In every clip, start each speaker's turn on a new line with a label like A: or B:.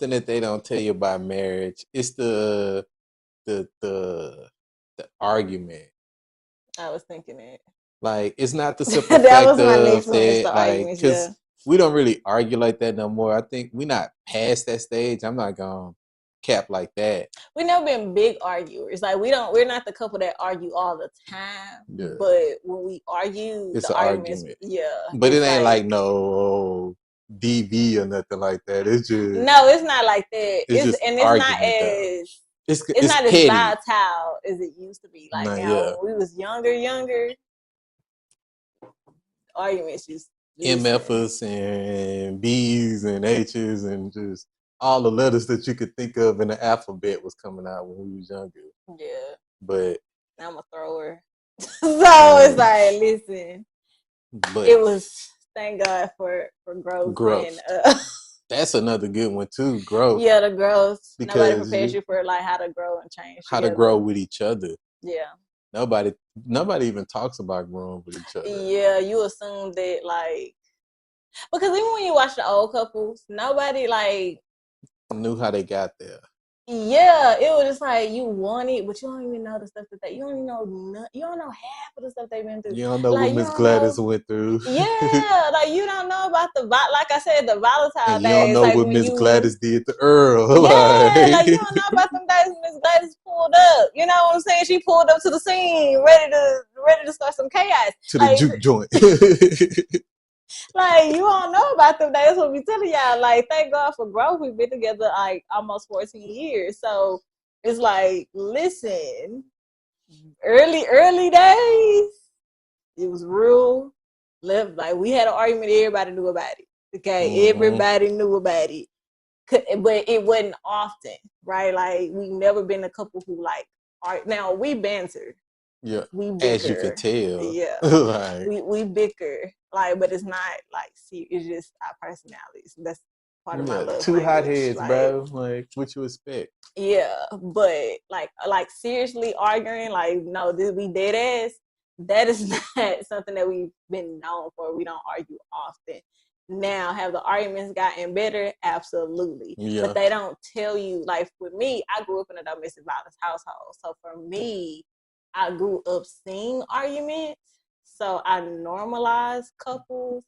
A: something that they don't tell you about marriage. It's the argument.
B: I was thinking it.
A: Like, it's not the simple
B: That
A: fact
B: was my next
A: of
B: one. It's
A: that,
B: the
A: like,
B: arguments. Yeah.
A: because we don't really argue like that no more. I think we're not past that stage. I'm not gonna cap like that.
B: We never been big arguers. Like we're not the couple that argue all the time.
A: Yeah.
B: But when we argue,
A: It's
B: the
A: an
B: arguments,
A: argument.
B: yeah.
A: But it ain't like no DV or nothing like that. It's just
B: no, it's not like that.
A: it's just
B: It's not
A: argument though.
B: as
A: It's
B: not as
A: petty.
B: volatile as it used to be. Like
A: Nah,
B: now,
A: yeah.
B: when we was younger, arguments just
A: MFs and B's and H's and just all the letters that you could think of in the alphabet was coming out when we was younger.
B: Yeah.
A: But
B: I'm a thrower. So it's like, listen.
A: But
B: it was, thank God for growth. And,
A: that's another good one too, growth.
B: Yeah, the growth.
A: Because
B: nobody prepares you for like how to grow and change.
A: How
B: together.
A: to grow with each other.
B: Yeah.
A: Nobody even talks about growing with each other.
B: Yeah, you assume that like, because even when you watch the old couples, nobody like
A: knew how they got there.
B: Yeah, it was just like you want it, but you don't even know the stuff that you don't even know. You don't know half of the stuff they've been through.
A: You don't know like, what Miss Gladys went through.
B: Yeah, like you don't know about like I said, the volatile
A: and you
B: days.
A: don't know
B: like
A: what Miss Gladys did to Earl.
B: Yeah, like you don't know about them days when Miss Gladys pulled up. You know what I'm saying? She pulled up to the scene, ready to start some chaos.
A: To the juke joint.
B: Like, you don't know about them days. What we telling y'all. Like, thank God for growth. We've been together like almost 14 years. So it's like, listen, early days, it was real. Like, we had an argument, everybody knew about it. Okay, everybody knew about it. But it wasn't often, right? Like, we've never been a couple who like now we banter.
A: Yeah,
B: we bicker.
A: As you can tell.
B: Yeah,
A: like,
B: we bicker, like, but it's not like, see, it's just our personalities. That's part of my love
A: two
B: language.
A: hot heads,
B: like,
A: bro. Like, what you expect?
B: Yeah, but like seriously arguing, like, no, this we dead ass. That is not something that we've been known for. We don't argue often. Now, have the arguments gotten better? Absolutely.
A: Yeah.
B: But they don't tell you. Like, with me, I grew up in a domestic violence household. So for me, I grew up seeing arguments. So I normalized couples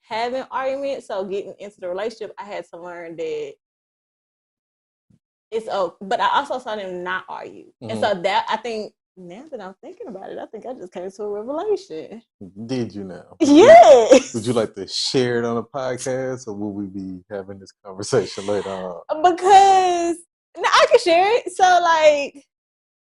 B: having arguments. So getting into the relationship, I had to learn that it's but I also saw them not argue. And so that, I think, now that I'm thinking about it, I think I just came to a revelation.
A: Did you now?
B: Yes.
A: Would you like to share it on a podcast, or will we be having this conversation later on?
B: Because I can share it. So like,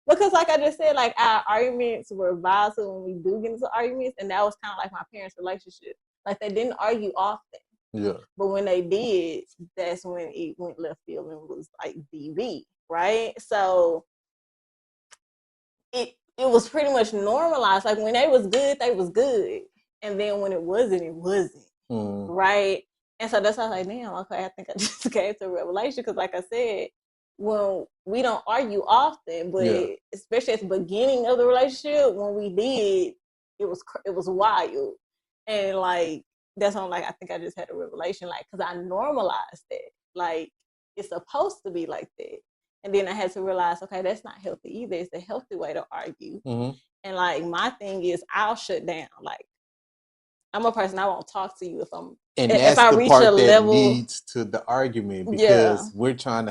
B: because like I just said, like, our arguments were volatile when we do get into arguments, and that was kind of like my parents' relationship. Like, they didn't argue often.
A: Yeah.
B: But when they did, that's when it went left field and was like DV, right? So it was pretty much normalized. Like, when they was good, and then when it wasn't, right? And so that's why I was like, damn, okay, I think I just came to a revelation, because like I said, when we don't argue often, but especially at the beginning of the relationship, when we did, it was wild. And like, that's when, like, I think I just had a revelation, like, because I normalized that, like, it's supposed to be like that. And then I had to realize, okay, that's not healthy either. It's a healthy way to argue. And like, my thing is, I'll shut down. Like, I'm a person, I won't talk to you if I reach a level that
A: leads to the argument, because I'm trying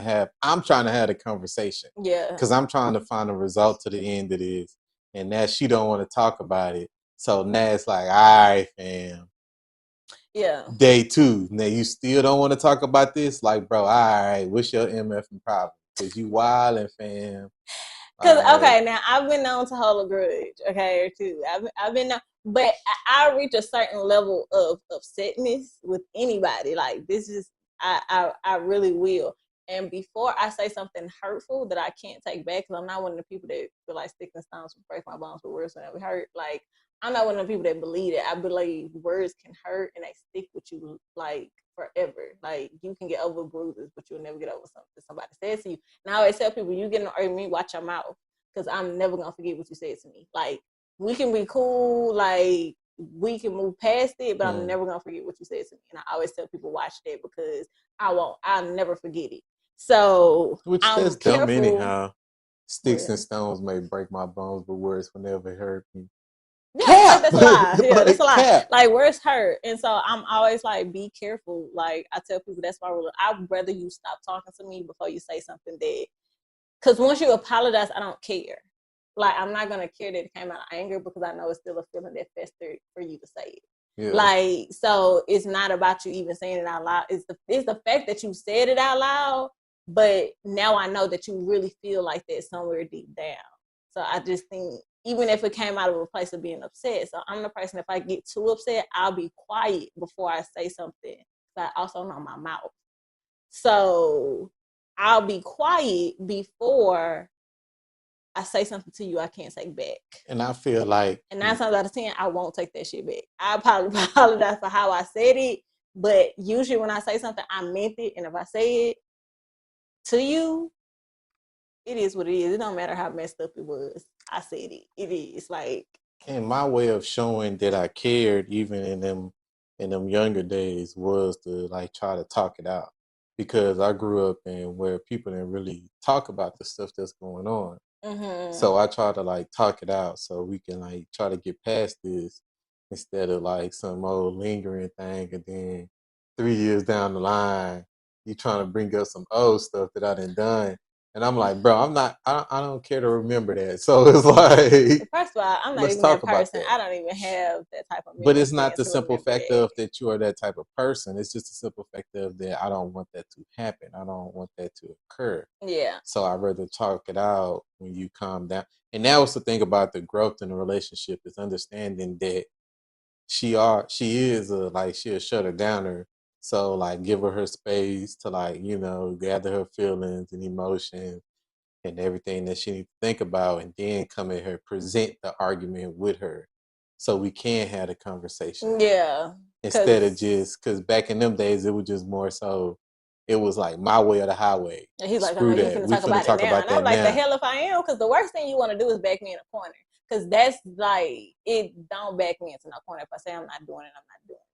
A: to have the conversation.
B: Yeah.
A: Because I'm trying to find a result to the end of this, and now she don't want to talk about it. So now it's like, all right, fam.
B: Yeah.
A: Day 2. Now you still don't want to talk about this? Like, bro, all right, what's your MF problem? Because you wildin', fam.
B: Because, okay, now I've been known to hold a grudge, okay, or two. I've been known, but I reach a certain level of upsetness with anybody. Like, this is, I really will. And before I say something hurtful that I can't take back, because I'm not one of the people that feel like sticks and stones will break my bones, but words will never hurt. Like, I'm not one of the people that believe it. I believe words can hurt and they stick with you, like, forever. Like, you can get over bruises, but you'll never get over something somebody says to you. And I always tell people, you get in an argument, watch your mouth, because I'm never gonna forget what you said to me. Like, we can be cool, like, we can move past it, but I'm never gonna forget what you said to me. And I always tell people watch that because I'll never forget it. So
A: which
B: I'm
A: that's
B: careful.
A: dumb anyhow. Sticks and stones may break my bones, but words will never hurt me.
B: Yeah, I feel like that's a lie. Yeah,
A: like,
B: that's a lie.
A: Cap.
B: Like, words hurt. And so I'm always like, be careful. Like, I tell people that's my rule. I'd rather you stop talking to me before you say something that, because once you apologize, I don't care. Like, I'm not going to care that it came out of anger because I know it's still a feeling that festered for you to say it. Yeah. Like, so it's not about you even saying it out loud. It's the fact that you said it out loud, but now I know that you really feel like that somewhere deep down. So I just think, even if it came out of a place of being upset. So I'm the person, if I get too upset, I'll be quiet before I say something. But I also know my mouth. So I'll be quiet before I say something to you I can't say back.
A: And I feel like,
B: and 9 times out of 10, I won't take that shit back. I apologize for how I said it, but usually when I say something, I meant it. And if I say it to you, it is what it is. It don't matter how messed up it was. I said it. It is like.
A: And my way of showing that I cared, even in them younger days, was to like try to talk it out, because I grew up in where people didn't really talk about the stuff that's going on. Mm-hmm. So I try to like talk it out so we can like try to get past this instead of like some old lingering thing, and then 3 years down the line you trying to bring up some old stuff that I done. And I'm like, bro, I don't care to remember that. So it's like,
B: first of all, I'm not even that person. I don't even have that type of memory.
A: But it's not the simple fact of that you are that type of person. It's just a simple fact of that I don't want that to happen. I don't want that to occur. Yeah. So I'd rather talk it out when you calm down. And that was the thing about the growth in the relationship, is understanding that she is she'll shut her downer. So like give her space to like, gather her feelings and emotions and everything that she needs to think about, and then come at her, present the argument with her so we can have a conversation. Yeah. Instead of just, because back in them days, it was just more so, it was like my way or the highway.
B: And he's like, oh, no, you finna talk about it now. And I'm like, the hell if I am, because the worst thing you want to do is back me in a corner. Because that's like, it don't back me into no corner. If I say I'm not doing it, I'm not doing it.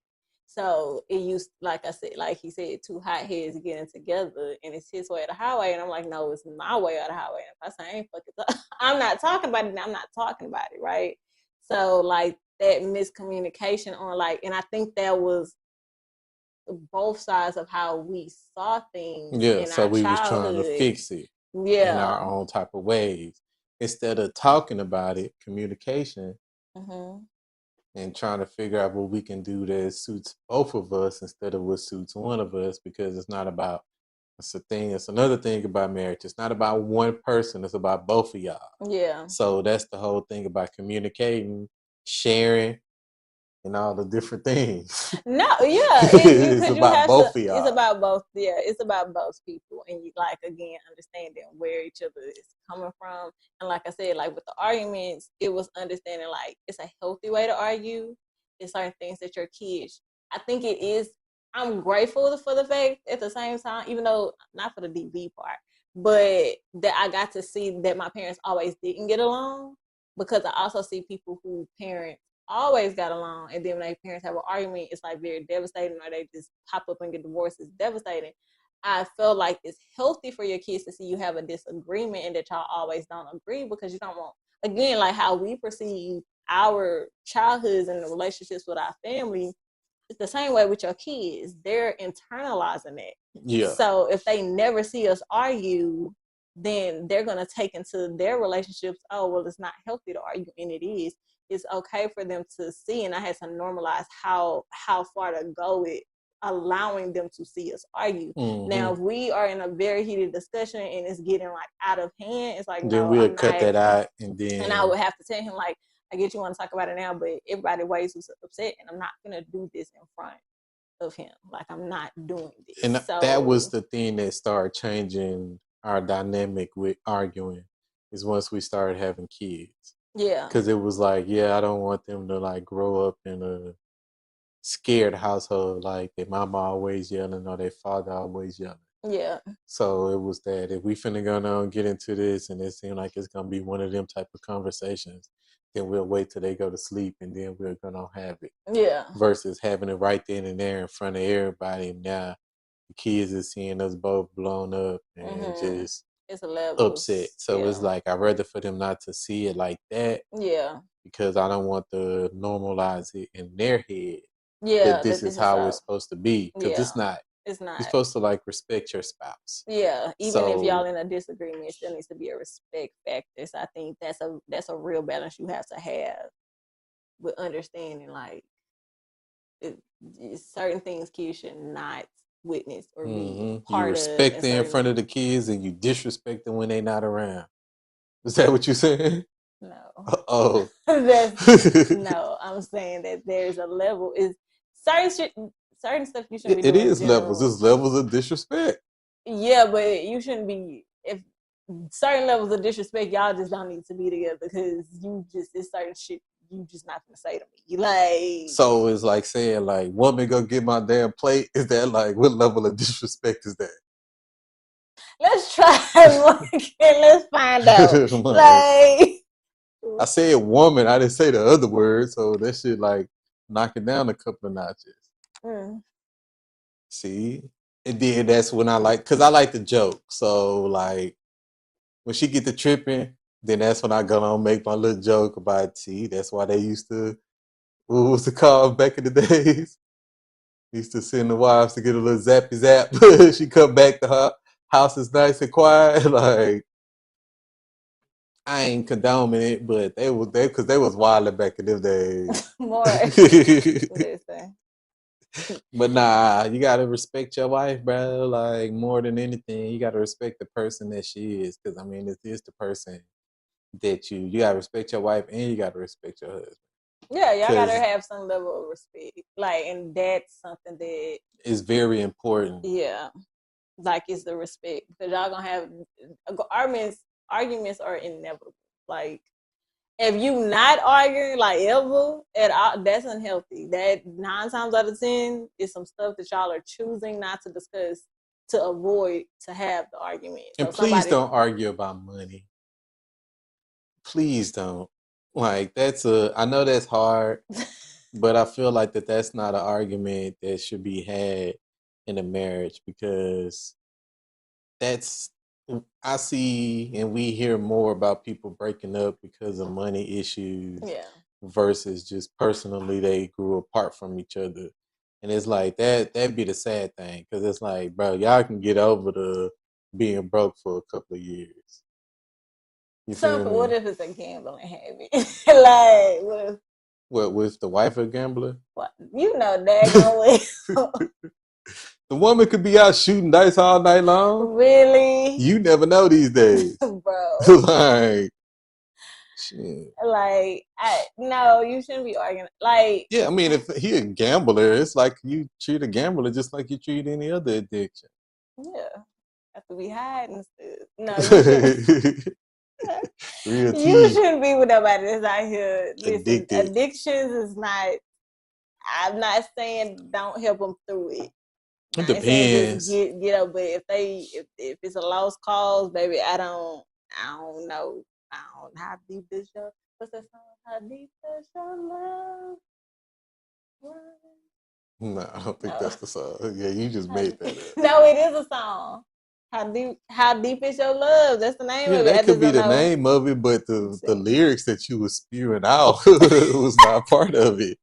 B: So it used, like I said, like he said, two hot heads getting together, and it's his way or the highway. And I'm like, no, it's my way or the highway. And if I say I ain't fucking, I'm not talking about it, and I'm not talking about it, right? So like that miscommunication on like, and I think that was both sides of how we saw things. Yeah, so we was trying to
A: fix it. Yeah, in our own type of ways instead of talking about it, communication. Mm-hmm. And trying to figure out what we can do that suits both of us instead of what suits one of us, because it's not about, it's another thing about marriage. It's not about one person, it's about both of y'all. Yeah. So that's the whole thing about communicating, sharing, and all the different things.
B: No, yeah, it's about both of y'all. It's about both. Yeah, it's about both people, and you like again understanding where each other is coming from. And like I said, like with the arguments, it was understanding like it's a healthy way to argue. It's certain things that your kids. I think it is. I'm grateful for the fact at the same time, even though not for the DV part, but that I got to see that my parents always didn't get along, because I also see people who parents always got along, and then when their parents have an argument, it's like very devastating, or they just pop up and get divorced. It's devastating. I feel like it's healthy for your kids to see you have a disagreement and that y'all always don't agree, because you don't want, again, like how we perceive our childhoods and the relationships with our family. It's the same way with your kids. They're internalizing it. Yeah. So if they never see us argue, then they're going to take into their relationships, oh, well, it's not healthy to argue, and it is. It's okay for them to see, and I had to normalize how far to go with allowing them to see us argue. Mm-hmm. Now, if we are in a very heated discussion and it's getting like out of hand, it's like, then no, we'll cut that out, and I would have to tell him like, I get you want to talk about it now, but everybody ways was upset, and I'm not gonna do this in front of him. Like, I'm not doing this.
A: And so, that was the thing that started changing our dynamic with arguing, is once we started having kids. Yeah. Because it was like, yeah, I don't want them to like grow up in a scared household, like their mama always yelling or their father always yelling. Yeah. So it was that if we finna go on get into this and it seemed like it's gonna be one of them type of conversations, then we'll wait till they go to sleep and then we're gonna have it.
B: Yeah.
A: Versus having it right then and there in front of everybody. And now the kids are seeing us both blown up and just
B: it's
A: upset. So it's like I'd rather for them not to see it like that.
B: Yeah.
A: Because I don't want to normalize it in their head.
B: Yeah.
A: That this is how it's supposed to be. Because it's not.
B: It's not.
A: You're supposed to like respect your spouse.
B: Yeah. Even if y'all in a disagreement, it still needs to be a respect factor. So I think that's a real balance you have to have with understanding like certain things kids should not witness or be part
A: you respect
B: of.
A: Them in front of the kids and you disrespect them when they're not around. Is that what you're saying?
B: No.
A: Oh.
B: No, I'm saying that there's a level. Is certain stuff you shouldn't be doing.
A: It is levels. There's levels of disrespect.
B: Yeah, but you shouldn't be. If certain levels of disrespect, y'all just don't need to be together because it's certain shit you just not gonna say to me. Like,
A: so it's like saying like, woman, go get my damn plate. Is that like what level of disrespect is that?
B: Let's try again. Let's find out. Like,
A: I said woman, I didn't say the other word, so that shit like knock it down a couple of notches. See, and then that's when I like, cause I like to joke. So like, when she get to tripping, then that's when I go on make my little joke about. See, that's why they used to. What was the call back in the days? Used to send the wives to get a little zappy zap. She come back to her house is nice and quiet. Like I ain't condoning it, but they because they was wilding back in them days.
B: More.
A: But nah, you gotta respect your wife, bro. Like more than anything, you gotta respect the person that she is. Because I mean, it is the person that you gotta respect your wife and you gotta respect your husband.
B: Yeah, y'all gotta have some level of respect. Like, and that's something that
A: is very important.
B: Yeah, like it's the respect because y'all gonna have arguments are inevitable. Like, if you not arguing like ever at all, that's unhealthy. That 9 times out of 10 is some stuff that y'all are choosing not to discuss to avoid to have the argument.
A: And so please don't argue about money. Please don't. Like I know that's hard, but I feel like that's not an argument that should be had in a marriage because I see and we hear more about people breaking up because of money issues versus just personally they grew apart from each other. And it's like that'd be the sad thing because it's like, bro, y'all can get over the being broke for a couple of years.
B: So what if it's a gambling habit? Like
A: what with the wife a gambler?
B: What? You know daggone
A: The woman could be out shooting dice all night long.
B: Really?
A: You never know these days.
B: Bro.
A: Like shit.
B: Like no, you shouldn't be arguing. Like
A: yeah, I mean if he a gambler, it's like you treat a gambler just like you treat any other addiction.
B: Yeah. Have to be hiding stuff. No, you shouldn't. You shouldn't be with nobody that's out here. Listen, addictions is not. I'm not saying don't help them through it.
A: It depends.
B: Get up, but if it's a lost cause, baby, I don't know. I don't know how deep is your what's that song? How deep is your love?
A: No, I don't think that's the song. Yeah, you just made that up.
B: No, it is a song. How deep is your love? That's the name of it.
A: That could be the name of it, but the lyrics that you were spewing out was not part of it.